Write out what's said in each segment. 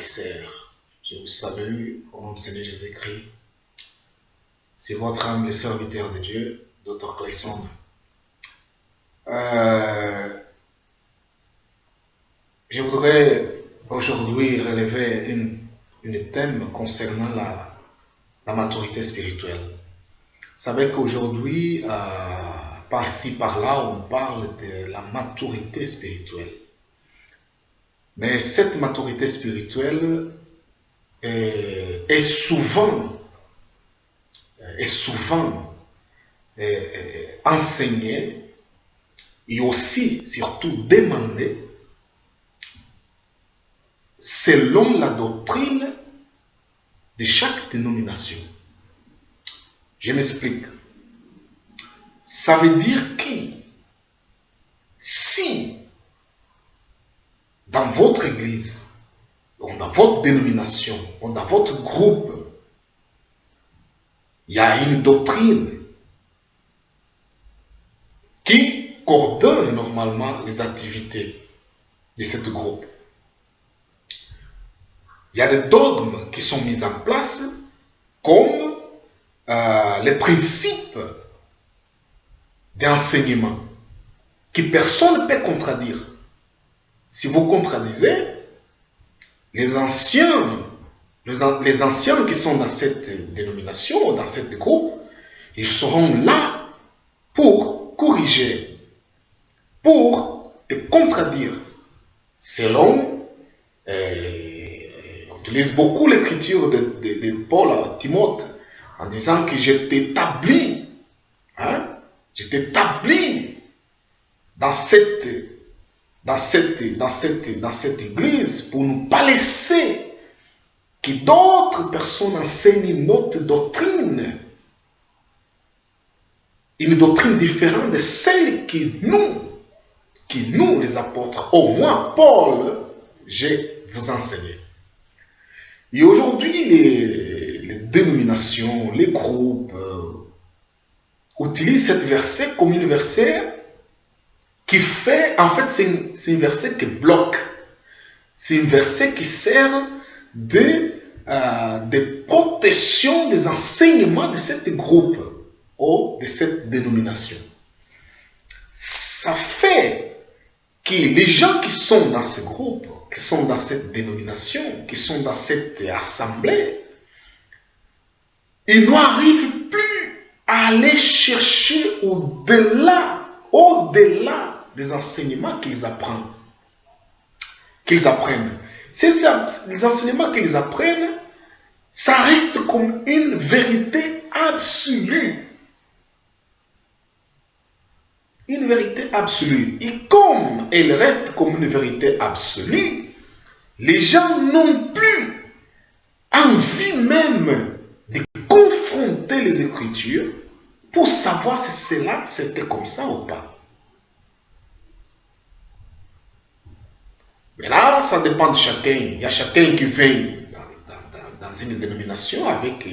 frères, je vous salue au nom du Seigneur Jésus-Christ. C'est votre âme, le serviteur de Dieu, Dr. Clayson. Je voudrais aujourd'hui relever une thème concernant la maturité spirituelle. Vous savez qu'aujourd'hui, par-ci, par-là, on parle de la maturité spirituelle. Mais cette maturité spirituelle est souvent enseignée et aussi, surtout, demandée selon la doctrine de chaque dénomination. Je m'explique. Ça veut dire que si dans votre église, dans votre dénomination, dans votre groupe, il y a une doctrine qui coordonne normalement les activités de ce groupe. Il y a des dogmes qui sont mis en place comme les principes d'enseignement que personne ne peut contredire. Si vous contredisez, les anciens qui sont dans cette dénomination, dans ce groupe, ils seront là pour corriger, pour te contredire. Selon, on utilise beaucoup l'écriture de Paul à Timothée en disant que je t'établis, je t'établis dans cette église pour ne pas laisser que d'autres personnes enseignent une autre doctrine, une doctrine différente de celle que nous les apôtres, au moins Paul, j'ai vous enseigné. Et aujourd'hui, les dénominations, les groupes utilisent cet verset comme un verset qui fait, en fait, c'est un verset qui bloque. C'est un verset qui sert de protection des enseignements de ce groupe ou de cette dénomination. Ça fait que les gens qui sont dans ce groupe, qui sont dans cette dénomination, qui sont dans cette assemblée, ils n'arrivent plus à aller chercher au-delà des enseignements qu'ils apprennent. Les enseignements qu'ils apprennent, ça reste comme une vérité absolue. Une vérité absolue. Et comme elle reste comme une vérité absolue, les gens n'ont plus envie même de confronter les Écritures pour savoir si cela c'était comme ça ou pas. Mais là, ça dépend de chacun. Il y a chacun qui vient dans une dénomination avec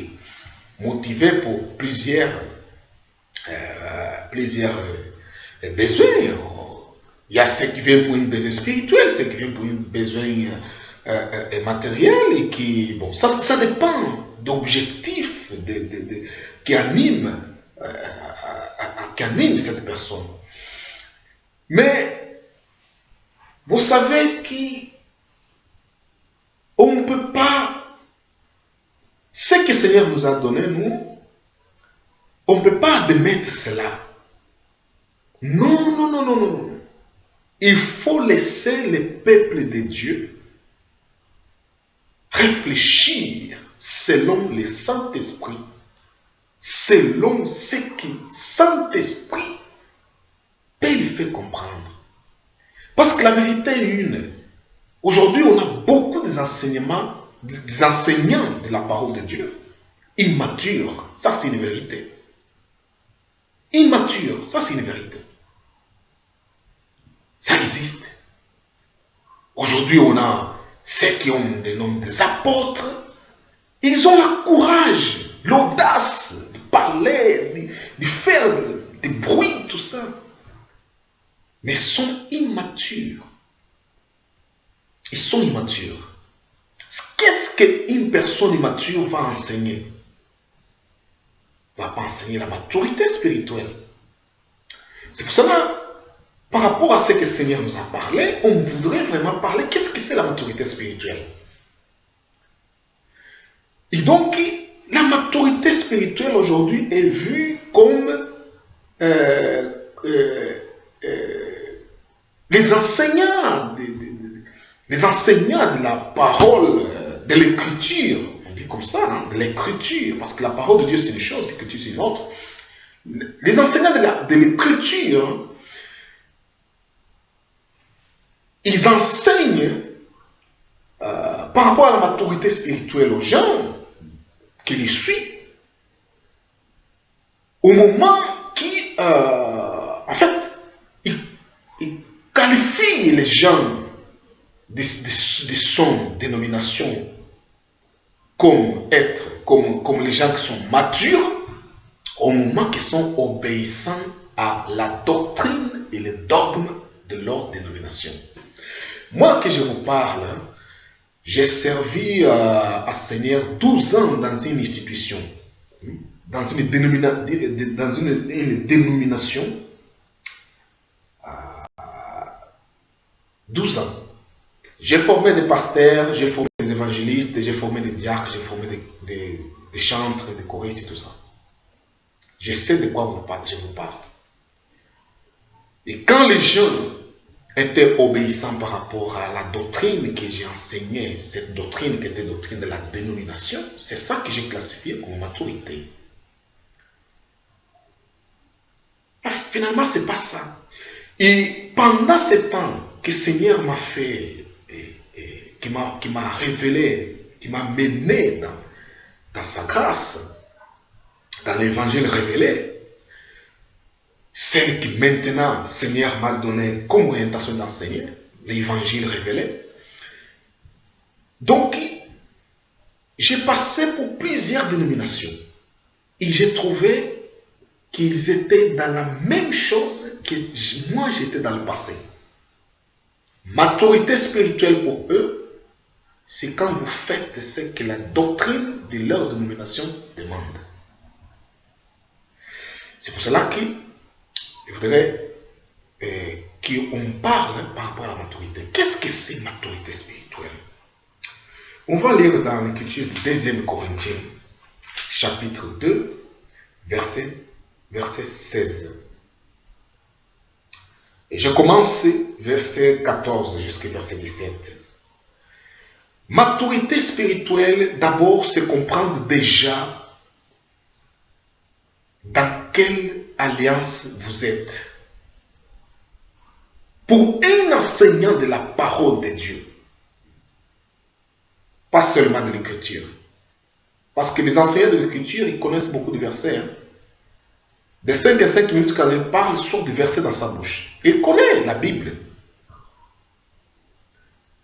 motivé pour plusieurs besoins. Il y a ceux qui viennent pour une besoin spirituelle, ceux qui viennent pour une besoin matériel et qui, bon, ça dépend d'objectifs qui animent cette personne. Mais vous savez qu'on ne peut pas, ce que le Seigneur nous a donné, nous, on ne peut pas admettre cela. Non. Il faut laisser le peuple de Dieu réfléchir selon le Saint-Esprit, selon ce que le Saint-Esprit peut lui faire comprendre. Parce que la vérité est une. Aujourd'hui, on a beaucoup d'enseignements, des enseignants de la parole de Dieu, immatures. Ça, c'est une vérité. Immatures, ça, c'est une vérité. Ça existe. Aujourd'hui, on a ceux qui ont des noms des apôtres. Ils ont le courage, l'audace de parler, de faire des bruits, tout ça. Mais sont immatures. Ils sont immatures. Qu'est-ce qu'une personne immature va enseigner? Elle ne va pas enseigner la maturité spirituelle. C'est pour cela, par rapport à ce que le Seigneur nous a parlé, on voudrait vraiment parler, qu'est-ce que c'est la maturité spirituelle? Et donc, la maturité spirituelle aujourd'hui est vue comme les enseignants de la parole, de l'écriture, on dit comme ça, hein, de l'écriture, parce que la parole de Dieu c'est une chose, l'écriture c'est une autre. Les enseignants de l'écriture, ils enseignent par rapport à la maturité spirituelle aux gens qui les suivent, au moment qui, en fait, ils qualifient les gens de son dénomination comme les gens qui sont matures, au moment qu'ils sont obéissants à la doctrine et les dogmes de leur dénomination. Moi que je vous parle, j'ai servi à Seigneur 12 ans dans une institution, dans une dénomination, 12 ans. J'ai formé des pasteurs, j'ai formé des évangélistes, j'ai formé des diacres, j'ai formé des chantres, des choristes et tout ça. Je sais de quoi je vous parle. Et quand les gens étaient obéissants par rapport à la doctrine que j'ai enseignée, cette doctrine qui était la doctrine de la dénomination, c'est ça que j'ai classifié comme maturité. Finalement, ce n'est pas ça. Et pendant ce temps que le Seigneur m'a fait, qui m'a révélé, qui m'a mené dans sa grâce, dans l'évangile révélé, celle que maintenant le Seigneur m'a donné comme orientation d'enseigner, l'évangile révélé. Donc, j'ai passé pour plusieurs dénominations et j'ai trouvé qu'ils étaient dans la même chose que moi j'étais dans le passé. Maturité spirituelle pour eux, c'est quand vous faites ce que la doctrine de leur dénomination demande. C'est pour cela que je voudrais qu'on parle par rapport à la maturité. Qu'est-ce que c'est maturité spirituelle? On va lire dans l'écriture du 2 Corinthiens, chapitre 2, verset 16. Et je commence verset 14 jusqu'à verset 17. Maturité spirituelle, d'abord, c'est comprendre déjà dans quelle alliance vous êtes. Pour un enseignant de la parole de Dieu, pas seulement de l'écriture. Parce que les enseignants de l'écriture, ils connaissent beaucoup de versets. Hein. De 5 à 5 minutes, quand il parle, il sort des versets dans sa bouche. Il connaît la Bible.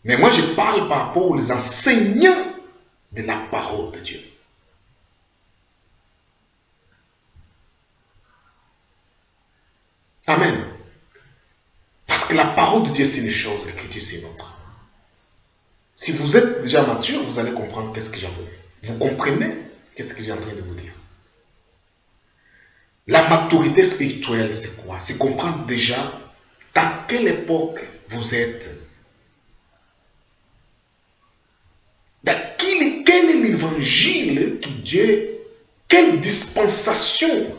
Mais moi, je parle par rapport aux enseignants de la parole de Dieu. Amen. Parce que la parole de Dieu, c'est une chose, l'écriture, c'est une autre. Si vous êtes déjà mature, vous allez comprendre qu'est-ce que j'ai envie. Vous comprenez qu'est-ce que j'ai en train de vous dire. La maturité spirituelle, c'est quoi? C'est comprendre déjà dans quelle époque vous êtes. Dans quel est l'évangile qui Dieu, quelle dispensation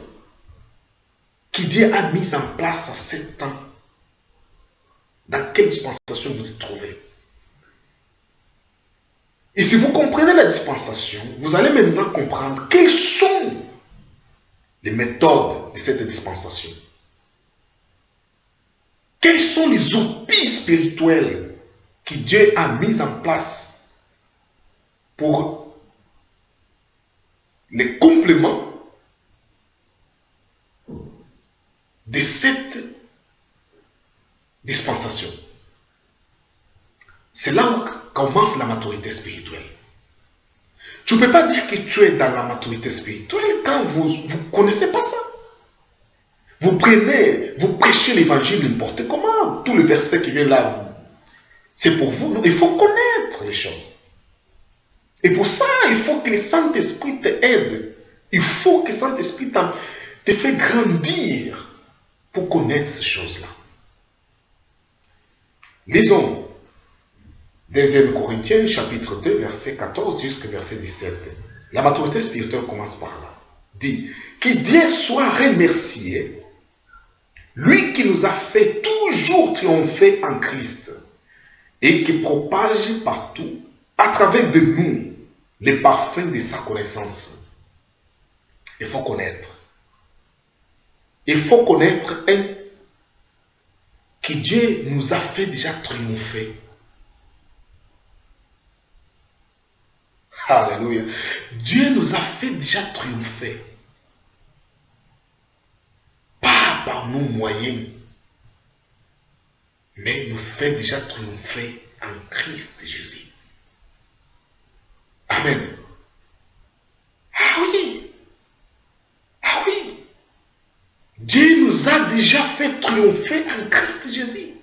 qui Dieu a mise en place à 7 ans. Dans quelle dispensation vous êtes trouvé? Et si vous comprenez la dispensation, vous allez maintenant comprendre quelles sont les méthodes de cette dispensation. Quels sont les outils spirituels que Dieu a mis en place pour les compléments de cette dispensation. C'est là où commence la maturité spirituelle. Tu ne peux pas dire que tu es dans la maturité spirituelle quand vous ne connaissez pas ça. Vous prêchez l'évangile n'importe comment. Tout le verset qui vient là, c'est pour vous. Il faut connaître les choses. Et pour ça, il faut que le Saint-Esprit te aide. Il faut que le Saint-Esprit te fait grandir pour connaître ces choses-là. Lisons 2 Corinthiens, chapitre 2, verset 14 jusqu'au verset 17. La maturité spirituelle commence par là. Dit, que Dieu soit remercié, lui qui nous a fait toujours triompher en Christ et qui propage partout, à travers de nous, les parfums de sa connaissance. Il faut connaître. Il faut connaître que Dieu nous a fait déjà triompher. Alléluia. Dieu nous a fait déjà triompher. Pas par nos moyens, mais nous fait déjà triompher en Christ Jésus. Amen. Ah oui. Ah oui. Dieu nous a déjà fait triompher en Christ Jésus.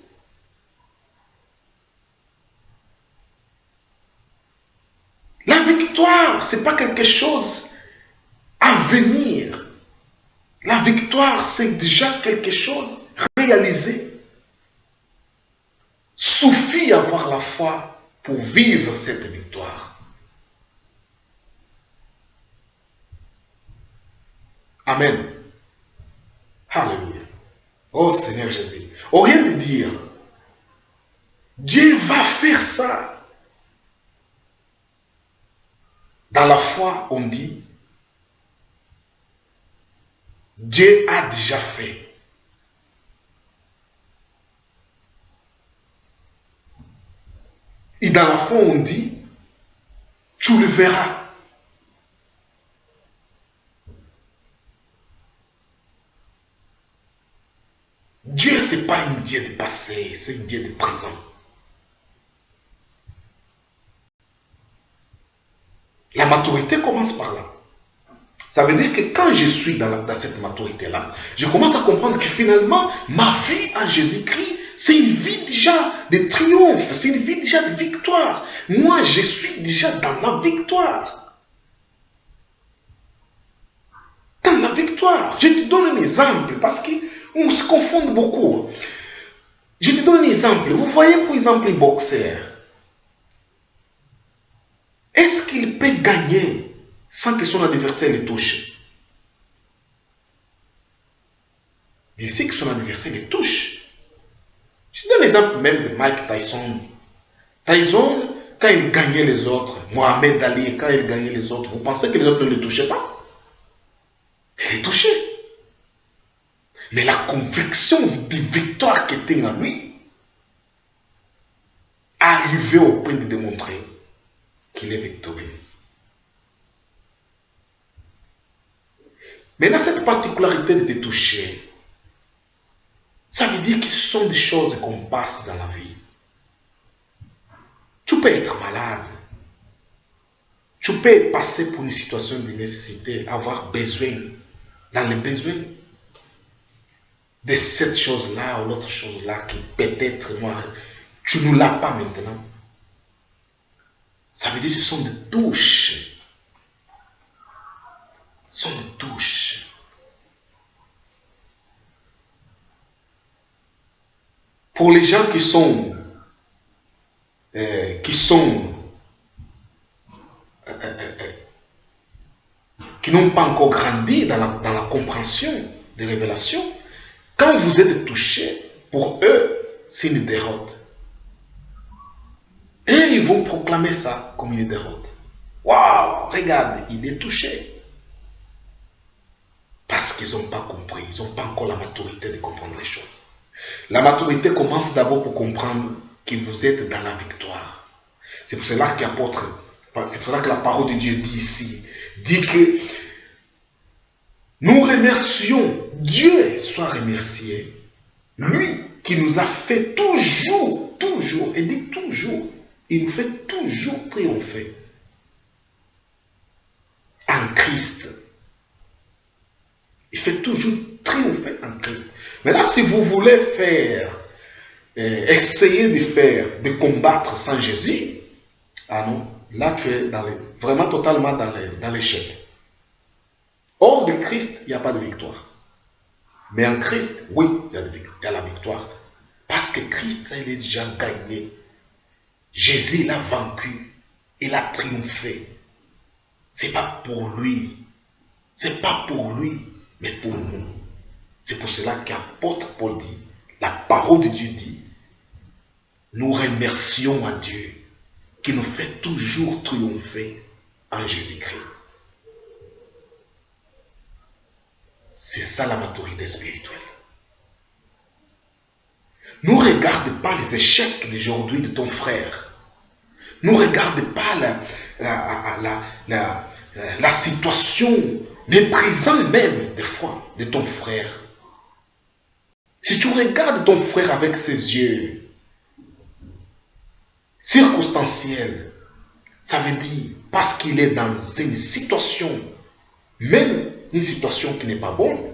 La victoire, ce n'est pas quelque chose à venir. La victoire, c'est déjà quelque chose réalisé. Suffit d'avoir la foi pour vivre cette victoire. Amen. Alléluia. Oh Seigneur Jésus. Au rien de dire, Dieu va faire ça. Dans la foi, on dit, Dieu a déjà fait. Et dans la foi, on dit, tu le verras. Dieu, ce n'est pas un Dieu de passé, c'est un Dieu de présent. La maturité commence par là. Ça veut dire que quand je suis dans cette maturité-là, je commence à comprendre que finalement, ma vie en Jésus-Christ, c'est une vie déjà de triomphe, c'est une vie déjà de victoire. Moi, je suis déjà dans la victoire. Dans la victoire. Je te donne un exemple parce qu'on se confond beaucoup. Je te donne un exemple. Vous voyez, par exemple, un boxeur. Est-ce qu'il peut gagner sans que son adversaire le touche? Bien sûr que son adversaire le touche. Je donne l'exemple même de Mike Tyson. Tyson, quand il gagnait les autres, Mohamed Ali, quand il gagnait les autres, vous pensez que les autres ne le touchaient pas? Il les touchait. Mais la conviction de victoire qui était en lui arrivait au point de démontrer qu'il est victorieux. Maintenant, cette particularité de te toucher, ça veut dire que ce sont des choses qu'on passe dans la vie. Tu peux être malade. Tu peux passer pour une situation de nécessité, avoir besoin, dans les besoins de cette chose-là ou l'autre chose-là qui peut-être, moi, tu ne l'as pas maintenant. Ça veut dire que ce sont des touches. Ce sont des touches. Pour les gens qui n'ont pas encore grandi dans la compréhension des révélations, quand vous êtes touché, pour eux, c'est une déroute. Et ils vont proclamer ça comme une déroute. Waouh, regarde, il est touché. Parce qu'ils n'ont pas compris, ils n'ont pas encore la maturité de comprendre les choses. La maturité commence d'abord pour comprendre que vous êtes dans la victoire. C'est pour cela que la parole de Dieu dit ici, dit que nous remercions, Dieu soit remercié, lui qui nous a fait toujours, et dit toujours, il nous fait toujours triompher en Christ. Il fait toujours triompher en Christ. Mais là, si vous voulez essayer de combattre sans Jésus, Ah non, là tu es vraiment totalement dans l'échec. Hors de Christ, il n'y a pas de victoire. Mais en Christ, oui, il y a la victoire. Parce que Christ, il est déjà gagné. Jésus l'a vaincu. Il a triomphé. Ce n'est pas pour lui. C'est pas pour lui, mais pour nous. C'est pour cela qu'apôtre Paul dit, la parole de Dieu dit, nous remercions à Dieu qui nous fait toujours triompher en Jésus-Christ. C'est ça la maturité spirituelle. Ne regarde pas les échecs d'aujourd'hui de ton frère. Ne regarde pas la situation méprisante même des fois de ton frère. Si tu regardes ton frère avec ses yeux circonstanciels, ça veut dire parce qu'il est dans une situation, même une situation qui n'est pas bonne,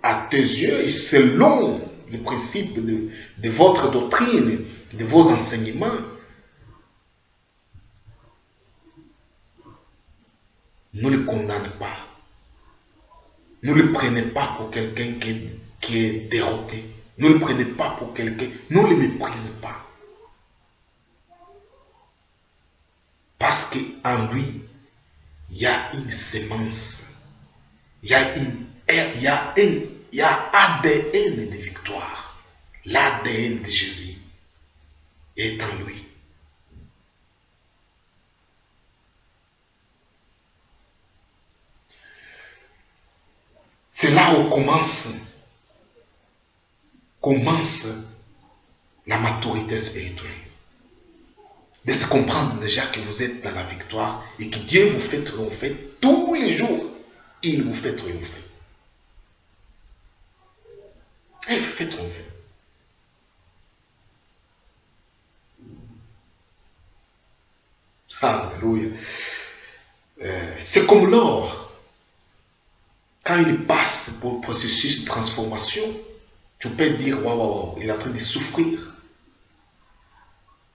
à tes yeux et selon les principes de votre doctrine, de vos enseignements, ne le condamnez pas. Ne le prenez pas pour quelqu'un qui est dérouté. Ne le prenez pas pour quelqu'un. Ne le méprisez pas. Parce qu'en lui, il y a une sémence. Il y a ADN de victoire. L'ADN de Jésus est en lui. C'est là où commence la maturité spirituelle. De se comprendre déjà que vous êtes dans la victoire et que Dieu vous fait triompher tous les jours. Il vous fait triompher. Il vous fait triompher. Alléluia. C'est comme l'or. Quand il passe pour le processus de transformation, tu peux dire, waouh, il est en train de souffrir.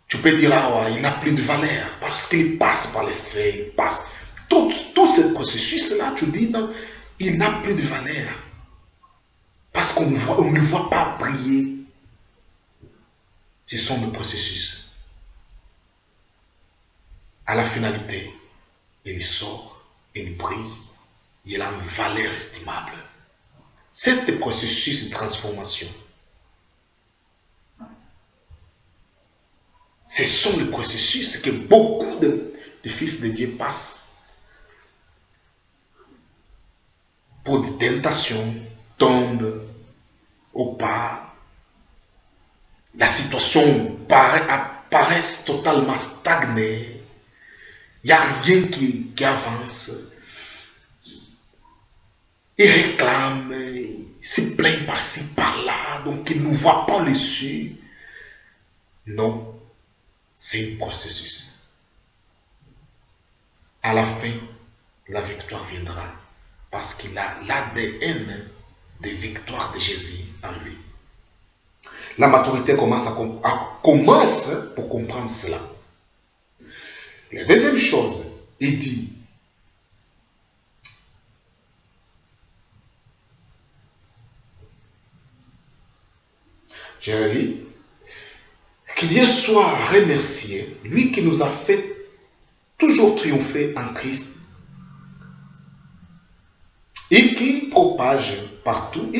Tu peux dire, ah, il n'a plus de valeur parce qu'il passe par les faits, il passe. Tout ce processus-là, tu dis, non, il n'a plus de valeur. Parce qu'on ne le voit pas briller. Ce sont des processus. À la finalité, il sort, il brille, il a une valeur estimable. C'est le processus de transformation. Ce sont les processus que beaucoup de fils de Dieu passent. Pour des tentations, tombent au pas. La situation paraît totalement stagnée. Il n'y a rien qui avance. Il réclame, il se plaint par-ci, par-là, donc il ne voit pas l'issue. Non. C'est un processus. À la fin, la victoire viendra parce qu'il a l'ADN de victoire de Jésus en lui. La maturité commence pour comprendre cela. La deuxième chose, il dit, je relis, que Dieu soit remercié, lui qui nous a fait toujours triompher en Christ et qui propage partout,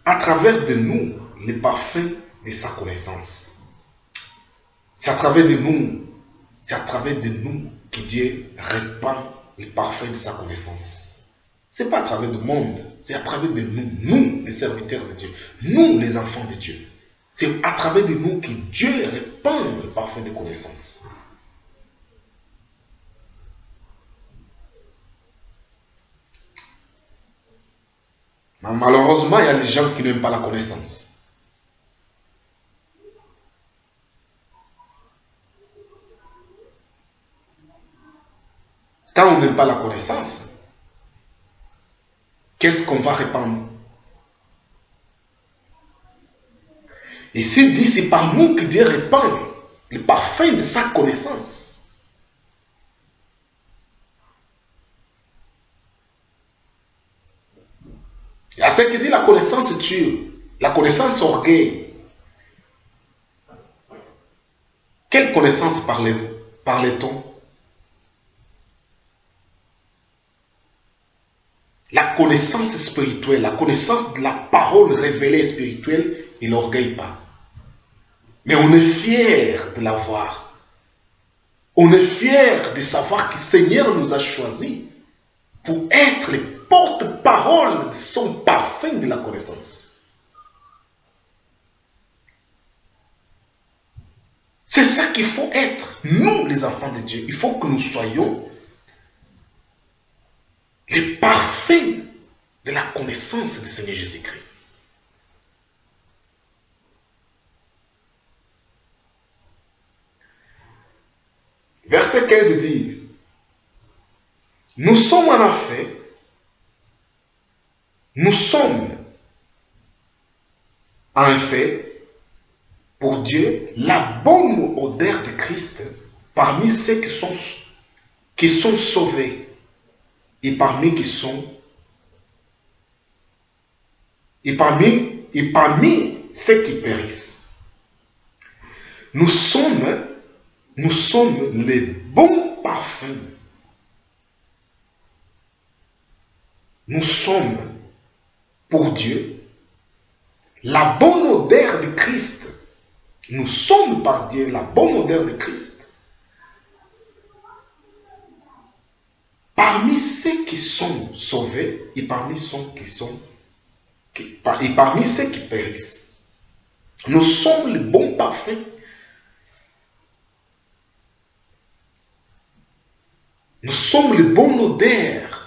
à travers de nous les parfums de sa connaissance. C'est à travers de nous que Dieu répand les parfums de sa connaissance. Ce n'est pas à travers du monde, c'est à travers de nous les serviteurs de Dieu, nous les enfants de Dieu. C'est à travers de nous que Dieu répand le parfum de connaissance. Mais malheureusement, il y a des gens qui n'aiment pas la connaissance. Quand on n'aime pas la connaissance, qu'est-ce qu'on va répandre? Ici dit, c'est par nous que Dieu répand le parfum de sa connaissance. Il y a ce qui dit la connaissance tue, la connaissance orgueil. Quelle connaissance parlait-on? La connaissance spirituelle, la connaissance de la parole révélée spirituelle et l'orgueil pas. Mais on est fier de l'avoir. On est fier de savoir que le Seigneur nous a choisis pour être les porte-parole de son parfum de la connaissance. C'est ça qu'il faut être, nous les enfants de Dieu. Il faut que nous soyons les parfums de la connaissance du Seigneur Jésus-Christ. Verset 15 dit, nous sommes en effet, pour Dieu, la bonne odeur de Christ parmi ceux qui sont sauvés et parmi ceux qui périssent. Nous sommes les bons parfums. Nous sommes pour Dieu la bonne odeur de Christ. Nous sommes par Dieu la bonne odeur de Christ. Parmi ceux qui sont sauvés et parmi ceux qui périssent. Nous sommes les bons parfums. Nous sommes les bonnes odeurs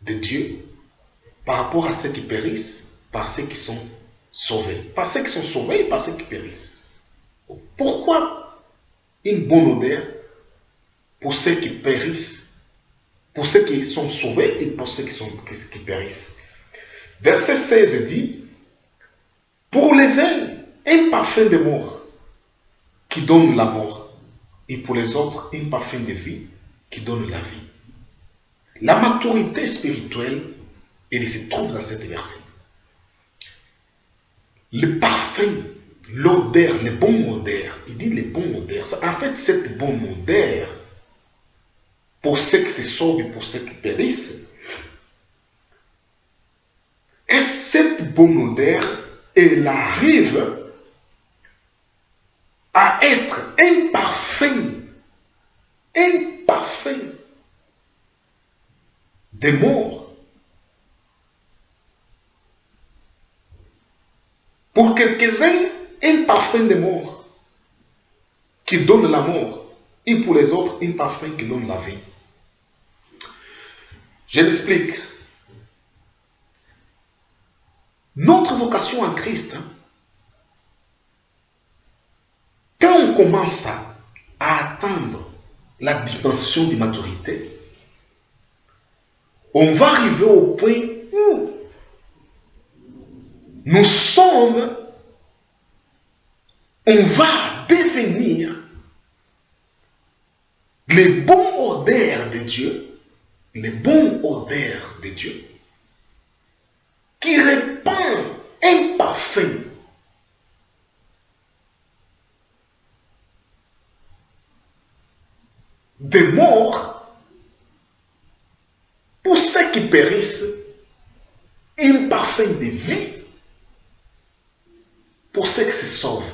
de Dieu par rapport à ceux qui périssent, par ceux qui sont sauvés. Par ceux qui sont sauvés et par ceux qui périssent. Pourquoi une bonne odeur pour ceux qui périssent, pour ceux qui sont sauvés et pour ceux qui périssent? Verset 16 dit, pour les uns, un parfum de mort qui donne la mort. Et pour les autres, un parfum de vie qui donne la vie. La maturité spirituelle, elle se trouve dans cet verset. Le parfum, l'odeur, les bons odeurs, il dit les bons odeurs. En fait, cette bonne odeur, pour ceux qui se sauvent et pour ceux qui périssent, et cette bonne odeur, elle arrive à être un parfum de mort. Pour quelques-uns, un parfum de mort qui donne la mort, et pour les autres, un parfum qui donne la vie. Je m'explique. Notre vocation en Christ, quand on commence à atteindre la dimension de maturité, on va arriver au point où on va devenir les bons odeurs de Dieu, qui répand un parfum de mort pour ceux qui périssent, un parfum de vie pour ceux qui se sauvent.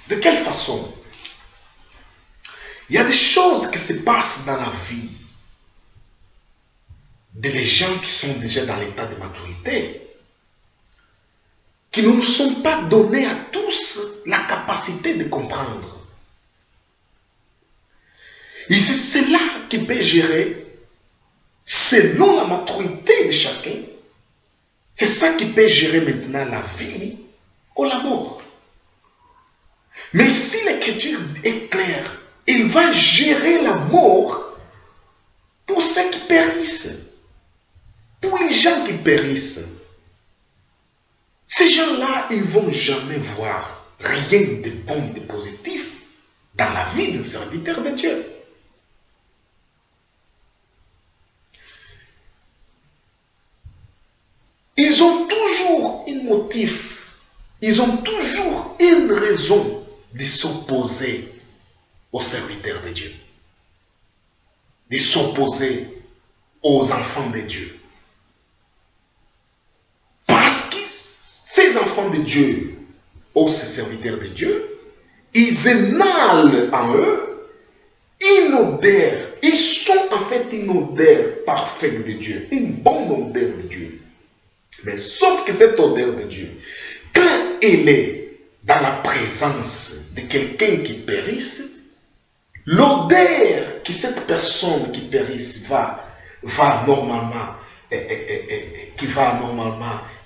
De quelle façon? Il y a des choses qui se passent dans la vie des gens qui sont déjà dans l'état de maturité, qui ne nous sont pas donnés à tous la capacité de comprendre. Et c'est cela qui peut gérer, selon la maturité de chacun, c'est ça qui peut gérer maintenant la vie ou la mort. Mais si l'écriture est claire, il va gérer la mort pour ceux qui périssent, pour les gens qui périssent. Ces gens-là, ils ne vont jamais voir rien de bon, de positif dans la vie d'un serviteur de Dieu. Ils ont toujours un motif, ils ont toujours une raison de s'opposer aux serviteurs de Dieu, de s'opposer aux enfants de Dieu. Parce que ces enfants de Dieu, ou ces serviteurs de Dieu, ils émanent en eux une odeur. Ils sont en fait une odeur parfaite de Dieu, une bonne odeur de Dieu. Mais sauf que cette odeur de Dieu, quand elle est dans la présence de quelqu'un qui périsse, l'odeur que cette personne qui périsse va normalement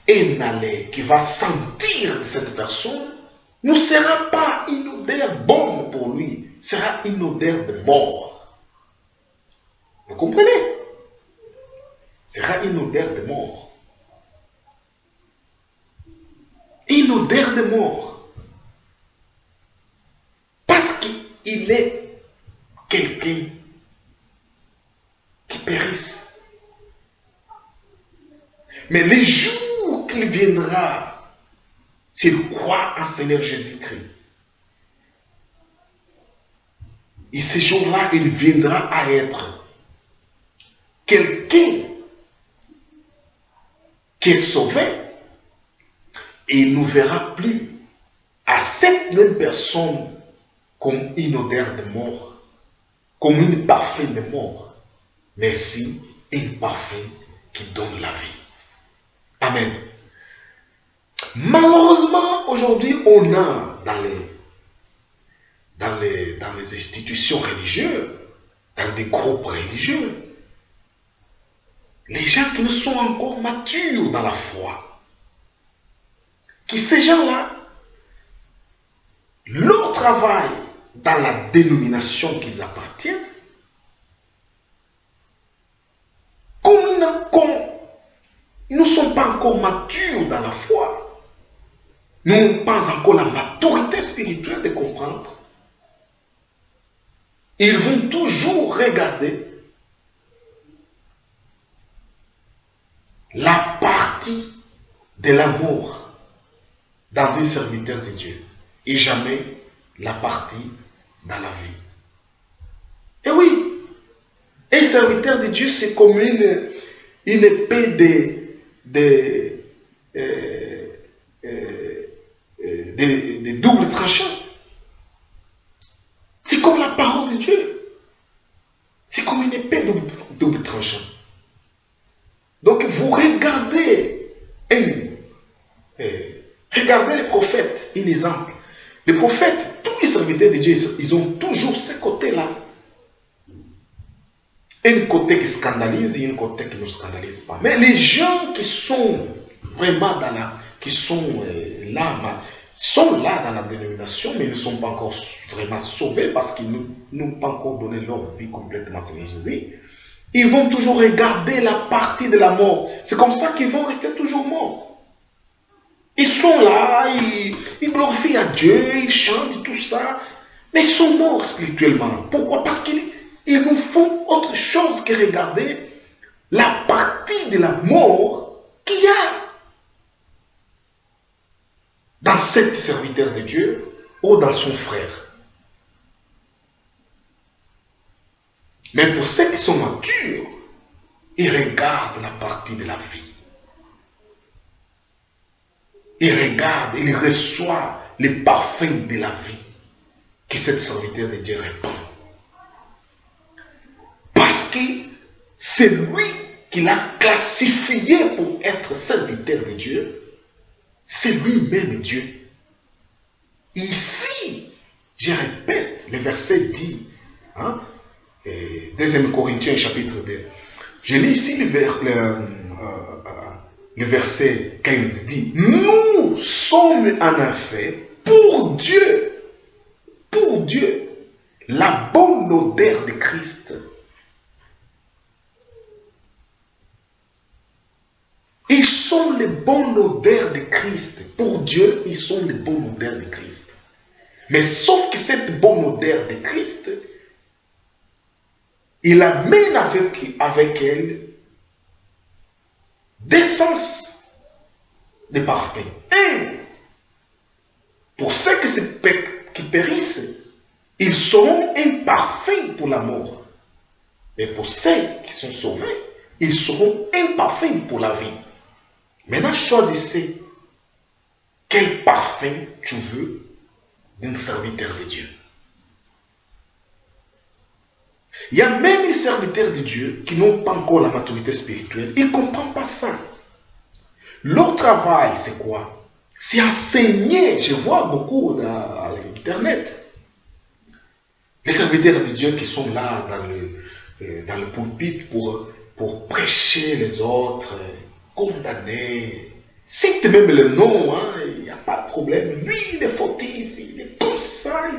inhaler, qui va sentir de cette personne, ne sera pas une odeur bonne pour lui, sera une odeur de mort. Vous comprenez? Sera une odeur de mort. Une odeur de mort. Parce qu'il est quelqu'un qui périsse. Mais les jours qu'il viendra, s'il croit en Seigneur Jésus-Christ, et ces jours-là, il viendra à être quelqu'un qui est sauvé, et il ne verra plus à cette même personne comme une odeur de mort, comme une parfum de mort, mais si une parfum qui donne la vie. Amen. Malheureusement, aujourd'hui, on a dans les institutions religieuses, dans des groupes religieux, les gens qui ne sont encore matures dans la foi, qui ces gens-là, leur travail dans la dénomination qu'ils appartiennent, comme ils ne sont pas encore matures dans la foi, nous n'avons pas encore la maturité spirituelle de comprendre, ils vont toujours regarder la partie de l'amour dans un serviteur de Dieu et jamais la partie dans la vie. Et oui, un serviteur de Dieu, c'est comme une épée de double tranchant. C'est comme la parole de Dieu. C'est comme une épée de double tranchant. Donc vous regardez regardez les prophètes, un exemple. Les prophètes, tous les serviteurs de Dieu, ils ont toujours ce côté-là. Un côté qui scandalise et un côté qui ne scandalise pas. Mais les gens qui sont vraiment sont là dans la dénomination, mais ne sont pas encore vraiment sauvés parce qu'ils n'ont pas encore donné leur vie complètement à Seigneur Jésus. Ils vont toujours regarder la partie de la mort. C'est comme ça qu'ils vont rester toujours morts. Ils sont là, ils glorifient à Dieu, ils chantent et tout ça, mais ils sont morts spirituellement. Pourquoi? Parce qu'ils nous font autre chose que regarder la partie de la mort qu'il y a dans cet serviteur de Dieu ou dans son frère. Mais pour ceux qui sont matures, ils regardent la partie de la vie. Ils regardent, ils reçoivent les parfums de la vie que cet serviteur de Dieu répand. Parce que c'est lui qui l'a classifié pour être serviteur de Dieu. C'est lui-même Dieu. Ici, je répète, le verset dit, 2 Corinthiens chapitre 2, je lis ici le verset 15 dit, nous sommes en effet pour Dieu, la bonne odeur de Christ. Ils sont les bonne odeur de Christ. Pour Dieu, ils sont les bonnes odeurs de Christ. Mais sauf que cette bonne odeur de Christ, il amène avec elle d'essence de parfum. Et pour ceux qui périssent, ils seront un parfum pour la mort. Mais pour ceux qui sont sauvés, ils seront un parfum pour la vie. Maintenant, choisissez quel parfum tu veux d'un serviteur de Dieu. Il y a même les serviteurs de Dieu qui n'ont pas encore la maturité spirituelle. Ils ne comprennent pas ça. Leur travail, c'est quoi? C'est enseigner. Je vois beaucoup à l'internet. Les serviteurs de Dieu qui sont là dans le pulpit pour prêcher les autres, condamner. Cite même le nom, il n'y a pas de problème. Lui, il est fautif, il est comme ça.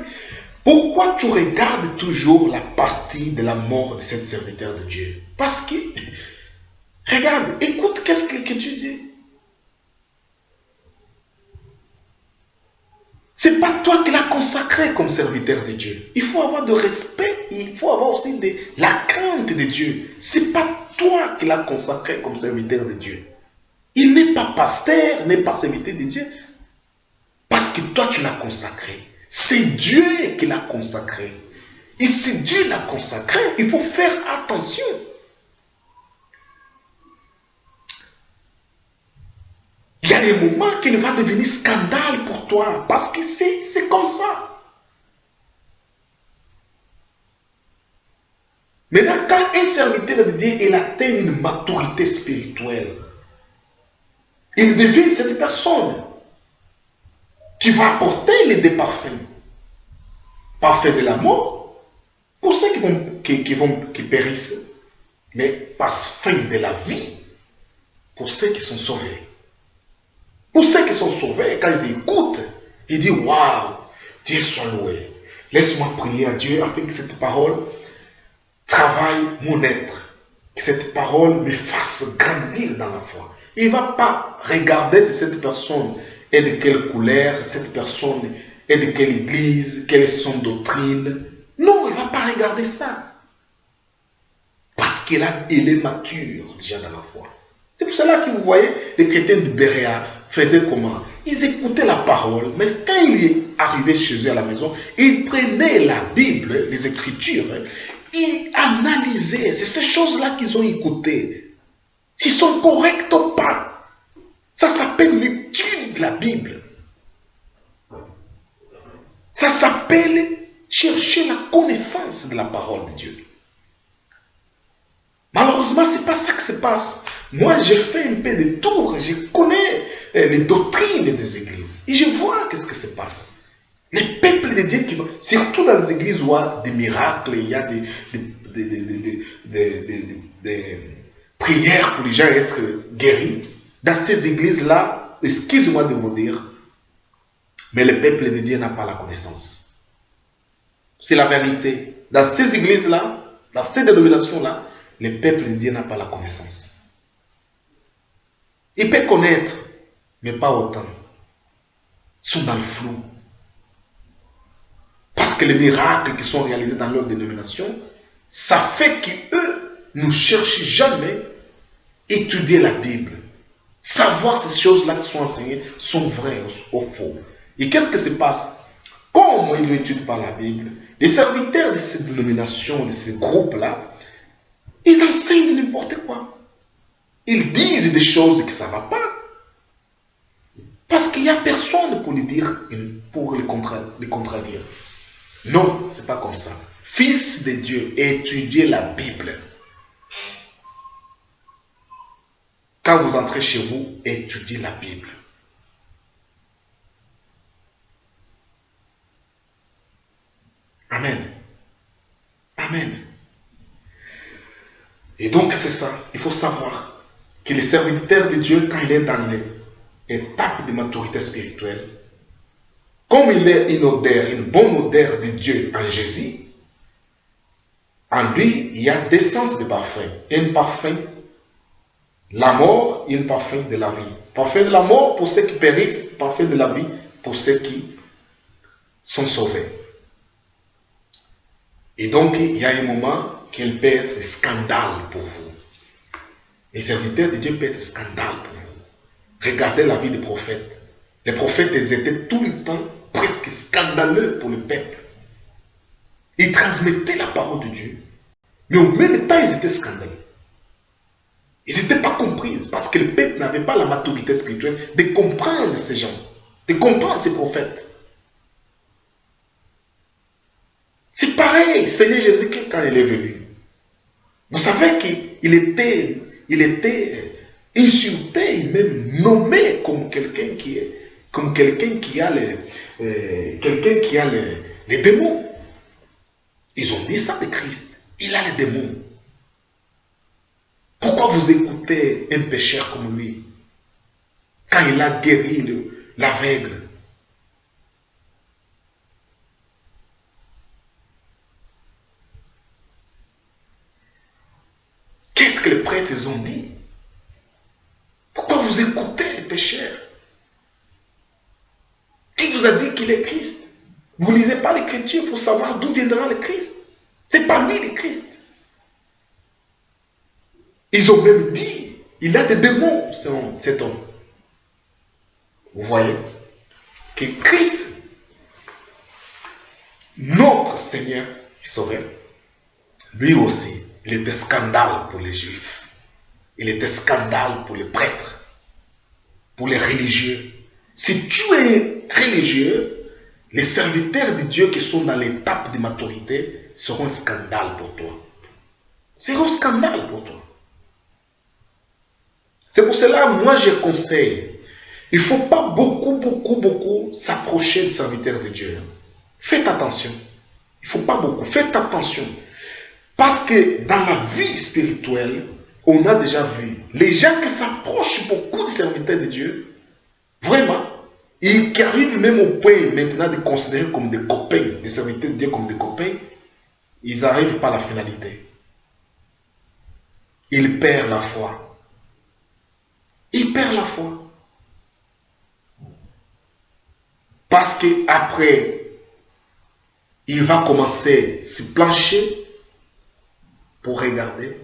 Pourquoi tu regardes toujours la partie de la mort de cet serviteur de Dieu? Parce que, regarde, écoute qu'est-ce que tu dis. C'est pas toi qui l'as consacré comme serviteur de Dieu. Il faut avoir de respect, il faut avoir aussi de la crainte de Dieu. C'est pas toi qui l'as consacré comme serviteur de Dieu. Il n'est pas pasteur, n'est pas serviteur de Dieu. Parce que toi tu l'as consacré. C'est Dieu qui l'a consacré. Et si Dieu l'a consacré, il faut faire attention. Il y a des moments qu'il va devenir scandale pour toi. Parce que c'est comme ça. Maintenant, quand un serviteur de Dieu il atteint une maturité spirituelle, il devient cette personne qui va apporter les deux parfums. Parfum de la mort pour ceux qui périssent, mais parfum de la vie pour ceux qui sont sauvés. Pour ceux qui sont sauvés, quand ils écoutent, ils disent waouh, Dieu soit loué. Laisse-moi prier à Dieu afin que cette parole travaille mon être, que cette parole me fasse grandir dans la foi. Il ne va pas regarder si cette personne est de quelle couleur, cette personne est de quelle église, quelle est son doctrine. Non, il ne va pas regarder ça. Parce qu'il est mature déjà dans la foi. C'est pour cela que vous voyez, les chrétiens de Béréa faisaient comment? Ils écoutaient la parole, mais quand il est arrivé chez eux à la maison, ils prenaient la Bible, les Écritures, ils analysaient. C'est ces choses-là qu'ils ont écoutées. S'ils sont corrects ou pas. Ça s'appelle l'étude de la Bible. Ça s'appelle chercher la connaissance de la parole de Dieu. Malheureusement, ce n'est pas ça que se passe. Moi, j'ai fait un peu de tours, je connais les doctrines des églises. Et je vois qu'est-ce que se passe. Les peuples de Dieu qui vont, surtout dans les églises où il y a des miracles, il y a des prières pour les gens être guéris. Dans ces églises-là, excusez-moi de vous dire, mais le peuple de Dieu n'a pas la connaissance. C'est la vérité. Dans ces églises-là, dans ces dénominations-là, le peuple de Dieu n'a pas la connaissance. Il peut connaître, mais pas autant. Ils sont dans le flou. Parce que les miracles qui sont réalisés dans leur dénomination, ça fait qu'eux ne cherchent jamais à étudier la Bible. Savoir si ces choses-là qui sont enseignées sont vraies ou faux. Et qu'est-ce qui se passe? Comme ils n'étudient pas la Bible, les serviteurs de ces dénominations, de ces groupes-là, ils enseignent n'importe quoi. Ils disent des choses que ça ne va pas. Parce qu'il n'y a personne pour les dire, pour les contradire. Non, ce n'est pas comme ça. Fils de Dieu, étudiez la Bible. Quand vous entrez chez vous, étudiez la Bible. Amen. Amen. Et donc c'est ça, il faut savoir que le serviteur de Dieu, quand il est dans l'étape de maturité spirituelle, comme il est une odeur, une bonne odeur de Dieu en Jésus, en lui, il y a deux sens de parfum. Un parfum La mort, il parfait de la vie. Parfait de la mort pour ceux qui périssent, parfait de la vie pour ceux qui sont sauvés. Et donc, il y a un moment qu'il peut être scandale pour vous. Les serviteurs de Dieu peuvent être scandale pour vous. Regardez la vie des prophètes. Les prophètes, ils étaient tout le temps presque scandaleux pour le peuple. Ils transmettaient la parole de Dieu, mais au même temps, ils étaient scandaleux. Ils n'étaient pas compris parce que le peuple n'avait pas la maturité spirituelle de comprendre ces gens, de comprendre ces prophètes. C'est pareil, Seigneur Jésus-Christ, quand il est venu. Vous savez qu'il était insulté, même nommé comme quelqu'un qui a les démons. Ils ont dit ça de Christ. Il a les démons. Pourquoi vous écoutez un pécheur comme lui quand il a guéri l'aveugle? Qu'est-ce que les prêtres ont dit? Pourquoi vous écoutez les pécheurs? Qui vous a dit qu'il est Christ? Vous ne lisez pas l'Écriture pour savoir d'où viendra le Christ. Ce n'est pas lui le Christ. Ils ont même dit, il a des démons, cet homme. Vous voyez que Christ, notre Seigneur et Sauveur, lui aussi, il était scandale pour les Juifs. Il était scandale pour les prêtres, pour les religieux. Si tu es religieux, les serviteurs de Dieu qui sont dans l'étape de maturité seront un scandale pour toi. Seront un scandale pour toi. C'est pour cela, moi, je conseille, il ne faut pas beaucoup s'approcher des serviteurs de Dieu. Faites attention. Il ne faut pas beaucoup. Faites attention. Parce que dans la vie spirituelle, on a déjà vu, les gens qui s'approchent beaucoup des serviteurs de Dieu, vraiment, ils qui arrivent même au point maintenant de considérer comme des copains, des serviteurs de Dieu comme des copains, ils n'arrivent pas à la finalité. Ils perdent la foi. Il perd la foi. Parce qu'après, il va commencer à se plancher pour regarder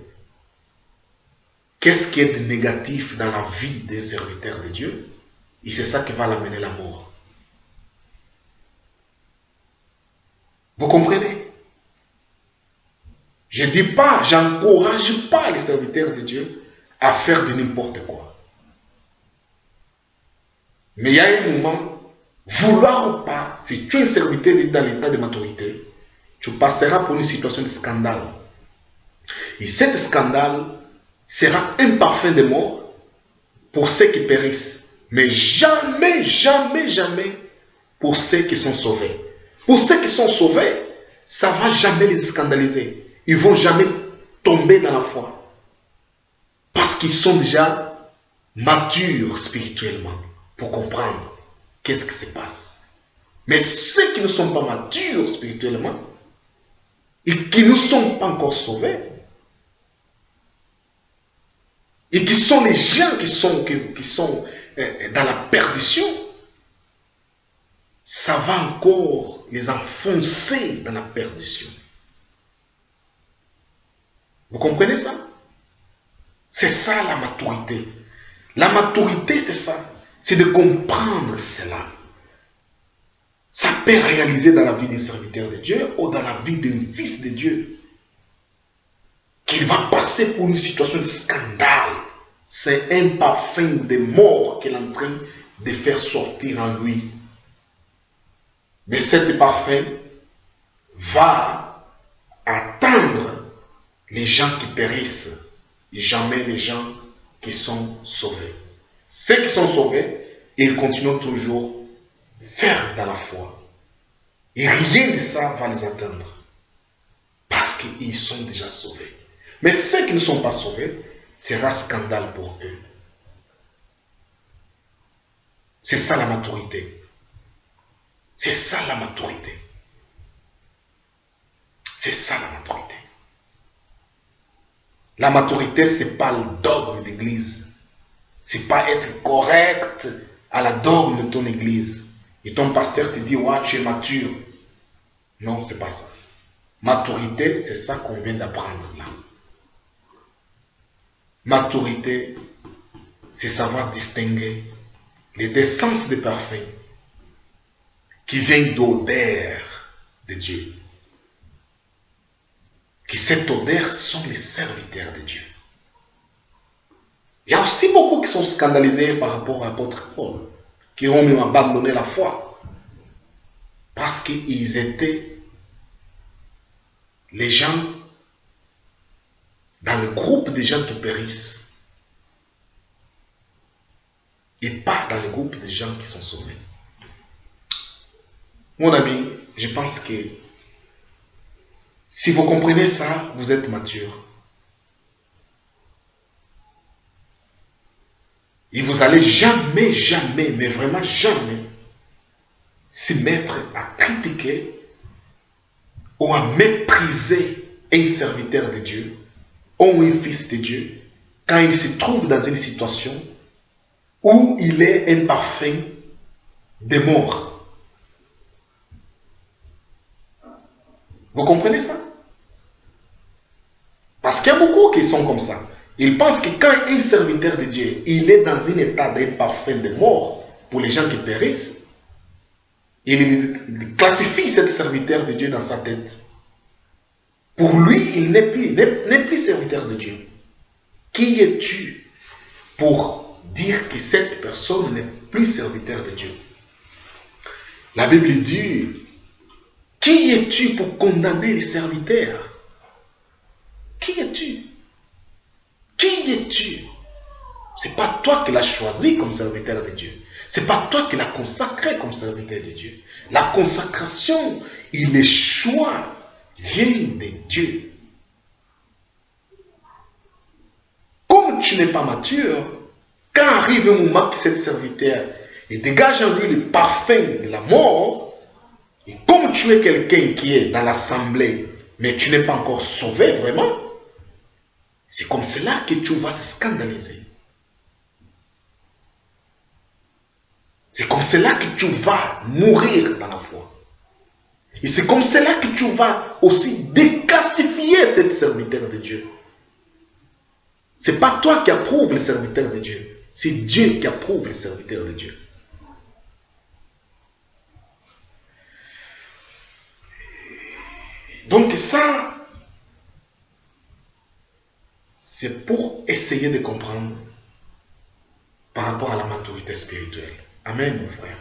qu'est-ce qui est de négatif dans la vie des serviteurs de Dieu. Et c'est ça qui va l'amener à la mort. Vous comprenez? Je ne dis pas, j'encourage pas les serviteurs de Dieu à faire de n'importe quoi. Mais il y a un moment, vouloir ou pas, si tu es un serviteur dans l'état de maturité, tu passeras pour une situation de scandale. Et cet scandale sera un parfum de mort pour ceux qui périssent. Mais jamais pour ceux qui sont sauvés. Pour ceux qui sont sauvés, ça ne va jamais les scandaliser. Ils ne vont jamais tomber dans la foi. Parce qu'ils sont déjà matures spirituellement pour comprendre qu'est-ce qui se passe. Mais ceux qui ne sont pas matures spirituellement et qui ne sont pas encore sauvés, et qui sont les gens qui sont dans la perdition, ça va encore les enfoncer dans la perdition. Vous comprenez ça? C'est ça la maturité. La maturité, c'est ça. C'est de comprendre cela. Ça peut réaliser dans la vie d'un serviteur de Dieu ou dans la vie d'un fils de Dieu. Qu'il va passer pour une situation de scandale. C'est un parfum de mort qu'il est en train de faire sortir en lui. Mais cet parfum va atteindre les gens qui périssent et jamais les gens qui sont sauvés. Ceux qui sont sauvés, ils continuent toujours fermes dans la foi. Et rien de ça va les atteindre. Parce qu'ils sont déjà sauvés. Mais ceux qui ne sont pas sauvés, sera scandale pour eux. C'est ça la maturité. C'est ça la maturité. C'est ça la maturité. La maturité, ce n'est pas le dogme d'église. Ce n'est pas être correct à la dogme de ton église. Et ton pasteur te dit, ouais, tu es mature. Non, ce n'est pas ça. Maturité, c'est ça qu'on vient d'apprendre là. Maturité, c'est savoir distinguer les essences des parfums qui viennent d'odeur de Dieu. Que cette odeur sont les serviteurs de Dieu. Il y a aussi beaucoup qui sont scandalisés par rapport à l'apôtre Paul, qui ont même abandonné la foi, parce qu'ils étaient les gens dans le groupe des gens qui périssent, et pas dans le groupe des gens qui sont sauvés. Mon ami, je pense que si vous comprenez ça, vous êtes mature. Et vous n'allez jamais, jamais, mais vraiment jamais, se mettre à critiquer ou à mépriser un serviteur de Dieu ou un fils de Dieu quand il se trouve dans une situation où il est un parfum de mort. Vous comprenez ça? Parce qu'il y a beaucoup qui sont comme ça. Ils pensent que quand un serviteur de Dieu, il est dans un état d'un parfum de mort pour les gens qui périssent, il classifie cet serviteur de Dieu dans sa tête. Pour lui, il n'est plus serviteur de Dieu. Qui es-tu pour dire que cette personne n'est plus serviteur de Dieu? La Bible dit, qui es-tu pour condamner les serviteurs? Qui es-tu? Qui es-tu? Ce n'est pas toi qui l'as choisi comme serviteur de Dieu. Ce n'est pas toi qui l'as consacré comme serviteur de Dieu. La consacration et le choix viennent de Dieu. Comme tu n'es pas mature, quand arrive un moment que cet serviteur et dégage en lui le parfum de la mort, et comme tu es quelqu'un qui est dans l'assemblée, mais tu n'es pas encore sauvé vraiment, c'est comme cela que tu vas se scandaliser. C'est comme cela que tu vas mourir dans la foi. Et c'est comme cela que tu vas aussi déclassifier cet serviteur de Dieu. Ce n'est pas toi qui approuves le serviteur de Dieu. C'est Dieu qui approuve le serviteur de Dieu. Donc ça, c'est pour essayer de comprendre par rapport à la maturité spirituelle. Amen, mon frère.